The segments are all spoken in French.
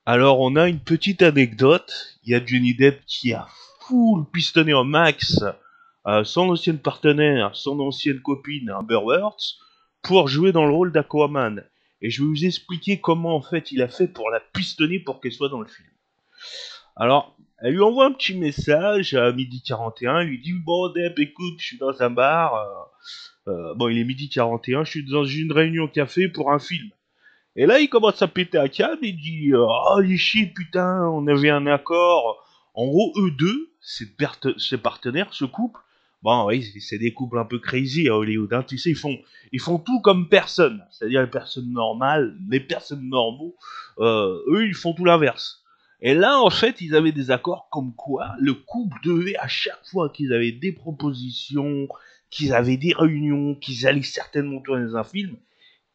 Alors, on a une petite anecdote. Il y a Johnny Depp qui a full pistonné au max son ancienne partenaire, son ancienne copine Amber Heard, pour jouer dans le rôle d'Aquaman. Et je vais vous expliquer comment en fait il a fait pour la pistonner pour qu'elle soit dans le film. Alors, elle lui envoie un petit message à 12h41, elle lui dit bon Depp, écoute, je suis dans un bar, bon il est 12h41, je suis dans une réunion café pour un film. Et là, il commence à péter un câble, il dit oh les shit, putain, on avait un accord. En gros, eux deux, ces partenaires, ce couple, bon, oui, c'est des couples un peu crazy à Hollywood, hein, tu sais, ils font tout comme personne. C'est-à-dire les personnes normales, les personnes normaux, eux, ils font tout l'inverse. Et là, en fait, ils avaient des accords comme quoi le couple devait, à chaque fois qu'ils avaient des propositions, qu'ils avaient des réunions, qu'ils allaient certainement tourner un film,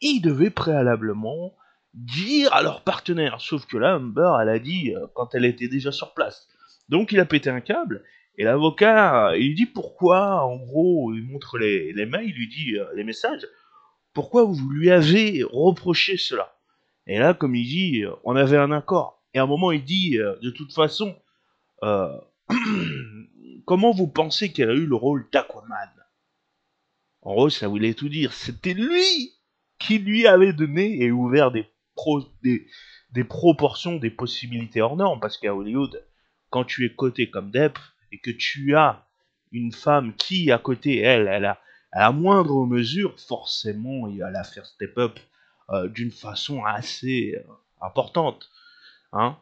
ils devaient préalablement dire à leur partenaire. Sauf que là, Amber, elle a dit quand elle était déjà sur place. Donc il a pété un câble. Et l'avocat, il lui dit pourquoi, en gros, il montre les mails, il lui dit les messages, pourquoi vous lui avez reproché cela. Et là, comme il dit, on avait un accord. Et à un moment, il dit, de toute façon, euh, comment vous pensez qu'elle a eu le rôle d'Aquaman? En gros, ça voulait tout dire. C'était lui qui lui avait donné et ouvert des proportions, des possibilités hors normes. Parce qu'à Hollywood, quand tu es coté comme Depp et que tu as une femme qui, à côté, elle a moindre mesure, forcément, il va la faire step up d'une façon assez importante. Hein.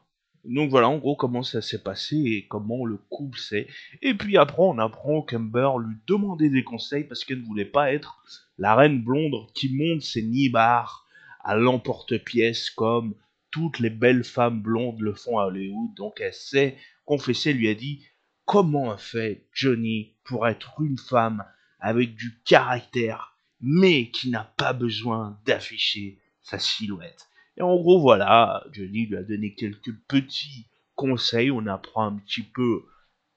Donc voilà, en gros, comment ça s'est passé et comment le couple s'est. Et puis après, on apprend qu'Amber lui demandait des conseils parce qu'elle ne voulait pas être la reine blonde qui monte ses nibards à l'emporte-pièce comme toutes les belles femmes blondes le font à Hollywood. Donc elle s'est confessée, elle lui a dit comment a fait Johnny pour être une femme avec du caractère, mais qui n'a pas besoin d'afficher sa silhouette. Et en gros, voilà, Johnny lui a donné quelques petits conseils. On apprend un petit peu,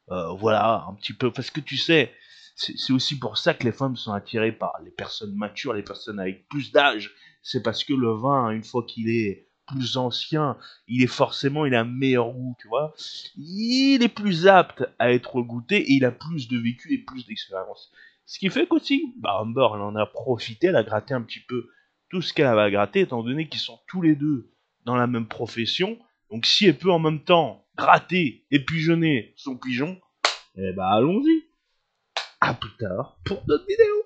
voilà, un petit peu, parce que tu sais, c'est aussi pour ça que les femmes sont attirées par les personnes matures, les personnes avec plus d'âge. C'est parce que le vin, une fois qu'il est plus ancien, il a un meilleur goût, tu vois. Il est plus apte à être goûté et il a plus de vécu et plus d'expérience. Ce qui fait qu'aussi, bah Amber, elle en a profité, elle a gratté un petit peu tout ce qu'elle avait à gratter, étant donné qu'ils sont tous les deux dans la même profession. Donc si elle peut en même temps gratter et pigeonner son pigeon, eh ben allons-y. À plus tard pour d'autres vidéos.